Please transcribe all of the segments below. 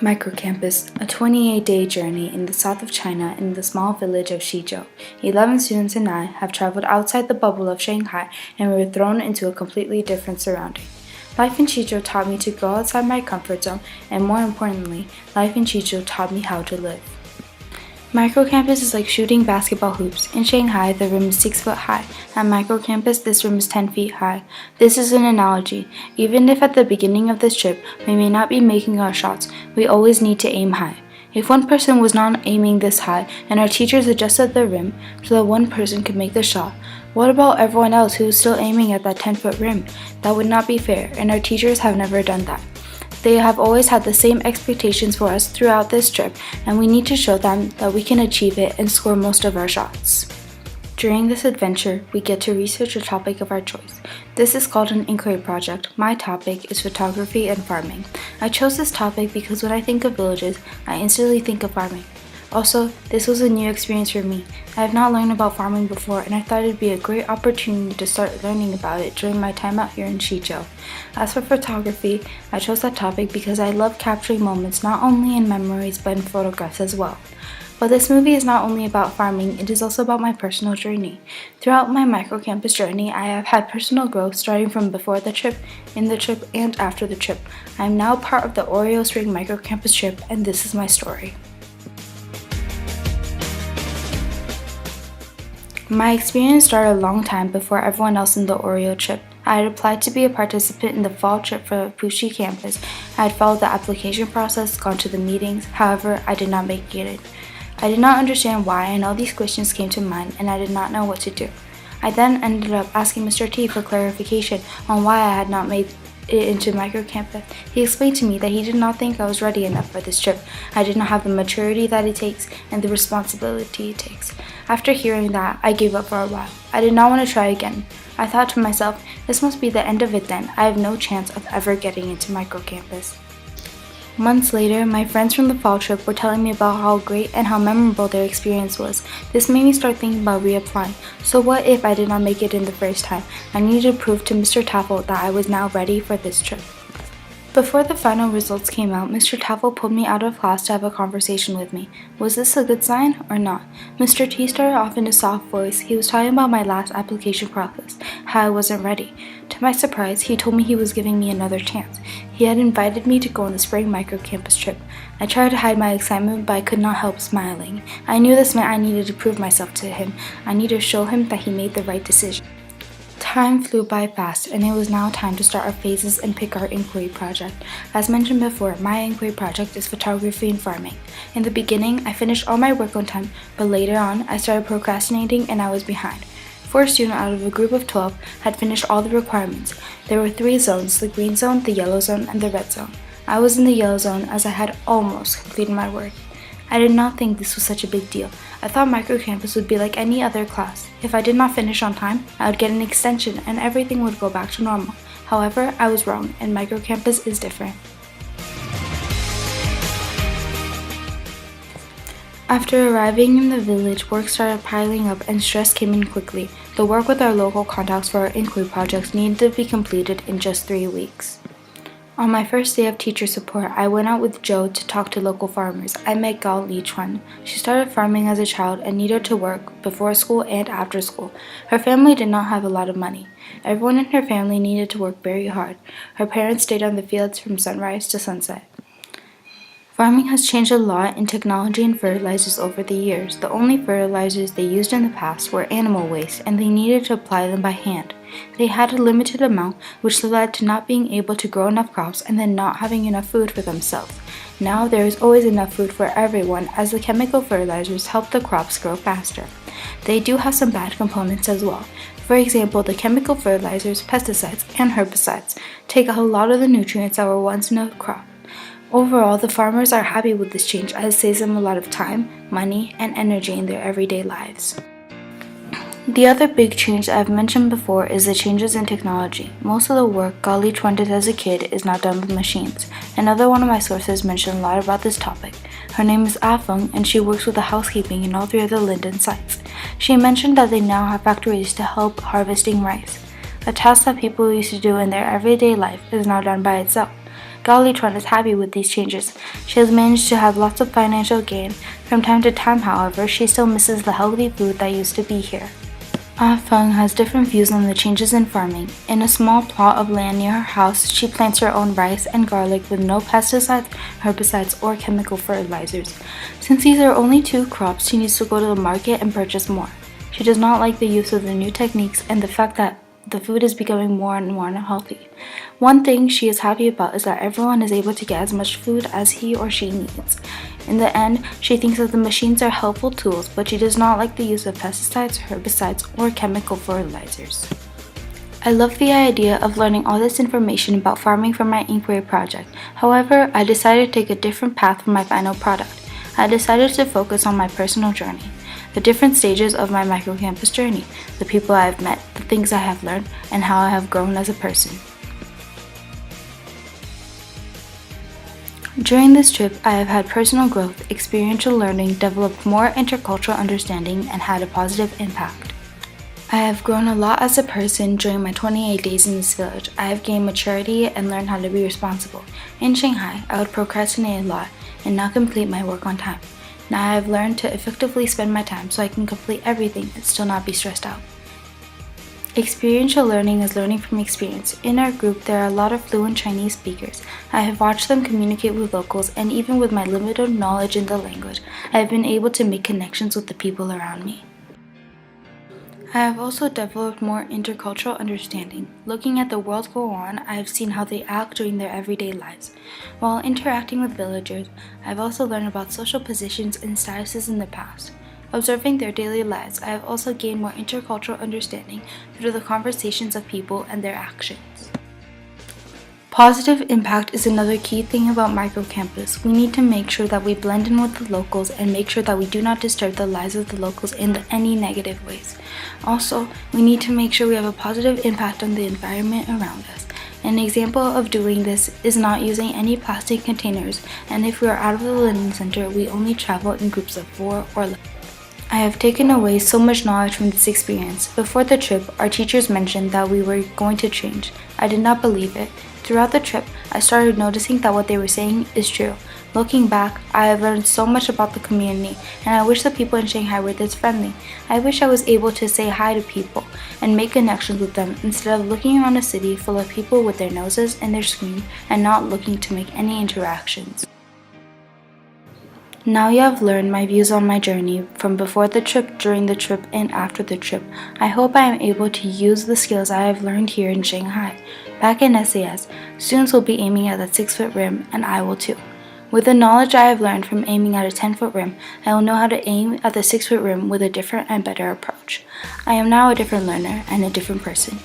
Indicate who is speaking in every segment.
Speaker 1: Microcampus, a 28-day journey in the south of China in the small village of Xizhou. 11 students and I have traveled outside the bubble of Shanghai and we were thrown into a completely different surrounding. Life in Xizhou taught me to go outside my comfort zone, and more importantly, life in Xizhou taught me how to live. Microcampus is like shooting basketball hoops. In Shanghai, the rim is 6 foot high. At Microcampus, this rim is 10 feet high. This is an analogy. Even if at the beginning of this trip, we may not be making our shots, we always need to aim high. If one person was not aiming this high and our teachers adjusted the rim so that one person could make the shot, what about everyone else who is still aiming at that 10-foot rim? That would not be fair, and our teachers have never done that. They have always had the same expectations for us throughout this trip, and we need to show them that we can achieve it and score most of our shots. During this adventure, we get to research a topic of our choice. This is called an inquiry project. My topic is photography and farming. I chose this topic because when I think of villages, I instantly think of farming. Also, this was a new experience for me. I have not learned about farming before, and I thought it would be a great opportunity to start learning about it during my time out here in Xizhou. As for photography, I chose that topic because I love capturing moments not only in memories but in photographs as well. But this movie is not only about farming, it is also about my personal journey. Throughout my microcampus journey, I have had personal growth starting from before the trip, in the trip, and after the trip. I am now part of the Oreo Spring Microcampus trip, and this is my story. My experience started a long time before everyone else in the Oreo trip. I had applied to be a participant in the fall trip for Puxi campus. I had followed the application process, gone to the meetings, however, I did not make it in. I did not understand why, and all these questions came to mind, and I did not know what to do. I then ended up asking Mr. T for clarification on why I had not made it into Microcampus. He explained to me that he did not think I was ready enough for this trip. I did not have the maturity that it takes and the responsibility it takes. After hearing that, I gave up for a while. I did not want to try again. I thought to myself, this must be the end of it then. I have no chance of ever getting into Microcampus. Months later, my friends from the fall trip were telling me about how great and how memorable their experience was. This made me start thinking about reapplying. So what if I did not make it in the first time? I needed to prove to Mr. Taffel that I was now ready for this trip. Before the final results came out, Mr. Taffel pulled me out of class to have a conversation with me. Was this a good sign or not? Mr. T started off in a soft voice. He was talking about my last application process, how I wasn't ready. To my surprise, he told me he was giving me another chance. He had invited me to go on the spring microcampus trip. I tried to hide my excitement, but I could not help smiling. I knew this meant I needed to prove myself to him. I needed to show him that he made the right decision. Time flew by fast, and it was now time to start our phases and pick our inquiry project. As mentioned before, my inquiry project is photography and farming. In the beginning, I finished all my work on time, but later on, I started procrastinating and I was behind. 4 students out of a group of 12 had finished all the requirements. There were 3 zones, the green zone, the yellow zone, and the red zone. I was in the yellow zone as I had almost completed my work. I did not think this was such a big deal. I thought Microcampus would be like any other class. If I did not finish on time, I would get an extension and everything would go back to normal. However, I was wrong, and Microcampus is different. After arriving in the village, work started piling up and stress came in quickly. The work with our local contacts for our inquiry projects needed to be completed in just 3 weeks. On my first day of teacher support, I went out with Joe to talk to local farmers. I met Gao Lichuan. She started farming as a child and needed to work before school and after school. Her family did not have a lot of money. Everyone in her family needed to work very hard. Her parents stayed on the fields from sunrise to sunset. Farming has changed a lot in technology and fertilizers over the years. The only fertilizers they used in the past were animal waste, and they needed to apply them by hand. They had a limited amount, which led to not being able to grow enough crops and then not having enough food for themselves. Now there is always enough food for everyone, as the chemical fertilizers help the crops grow faster. They do have some bad components as well. For example, the chemical fertilizers, pesticides, and herbicides take a lot of the nutrients that were once in a crop. Overall, the farmers are happy with this change as it saves them a lot of time, money, and energy in their everyday lives. The other big change that I've mentioned before is the changes in technology. Most of the work Gao Lichuan did as a kid is now done with machines. Another one of my sources mentioned a lot about this topic. Her name is Feng, and she works with the housekeeping in all 3 of the Linden sites. She mentioned that they now have factories to help harvesting rice. A task that people used to do in their everyday life is now done by itself. Galitron is happy with these changes. She has managed to have lots of financial gain. From time to time, however, she still misses the healthy food that used to be here. Ah Feng has different views on the changes in farming. In a small plot of land near her house, she plants her own rice and garlic with no pesticides, herbicides, or chemical fertilizers. Since these are only 2 crops, she needs to go to the market and purchase more. She does not like the use of the new techniques and the fact that the food is becoming more and more unhealthy. One thing she is happy about is that everyone is able to get as much food as he or she needs. In the end, she thinks that the machines are helpful tools, but she does not like the use of pesticides, herbicides, or chemical fertilizers. I love the idea of learning all this information about farming from my inquiry project. However, I decided to take a different path for my final product. I decided to focus on my personal journey, the different stages of my microcampus journey, the people I have met, the things I have learned, and how I have grown as a person. During this trip, I have had personal growth, experiential learning, developed more intercultural understanding, and had a positive impact. I have grown a lot as a person during my 28 days in this village. I have gained maturity and learned how to be responsible. In Shanghai, I would procrastinate a lot and not complete my work on time. Now I have learned to effectively spend my time so I can complete everything and still not be stressed out. Experiential learning is learning from experience. In our group, there are a lot of fluent Chinese speakers. I have watched them communicate with locals, and even with my limited knowledge in the language, I have been able to make connections with the people around me. I have also developed more intercultural understanding. Looking at the world go on, I have seen how they act during their everyday lives. While interacting with villagers, I have also learned about social positions and statuses in the past. Observing their daily lives, I have also gained more intercultural understanding through the conversations of people and their actions. Positive impact is another key thing about Microcampus. We need to make sure that we blend in with the locals and make sure that we do not disturb the lives of the locals in any negative ways. Also, we need to make sure we have a positive impact on the environment around us. An example of doing this is not using any plastic containers, and if we are out of the linen center, we only travel in groups of 4 or less. I have taken away so much knowledge from this experience. Before the trip, our teachers mentioned that we were going to change. I did not believe it. Throughout the trip, I started noticing that what they were saying is true. Looking back, I have learned so much about the community, and I wish the people in Shanghai were this friendly. I wish I was able to say hi to people and make connections with them instead of looking around a city full of people with their noses in their screen and not looking to make any interactions. Now you have learned my views on my journey from before the trip, during the trip, and after the trip. I hope I am able to use the skills I have learned here in Shanghai. Back in SAS, students will be aiming at the 6-foot rim, and I will too. With the knowledge I have learned from aiming at a 10-foot rim, I will know how to aim at the 6-foot rim with a different and better approach. I am now a different learner and a different person.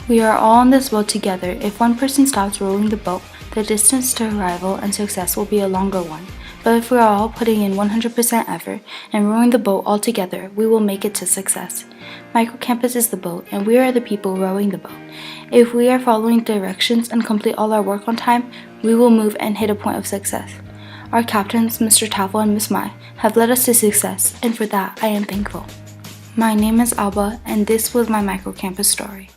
Speaker 1: We are all on this boat together. If one person stops rowing the boat, the distance to arrival and success will be a longer one. But if we are all putting in 100% effort and rowing the boat all together, we will make it to success. Microcampus is the boat, and we are the people rowing the boat. If we are following directions and complete all our work on time, we will move and hit a point of success. Our captains, Mr. Tafel and Miss Mai, have led us to success, and for that I am thankful. My name is Alba, and this was my Microcampus story.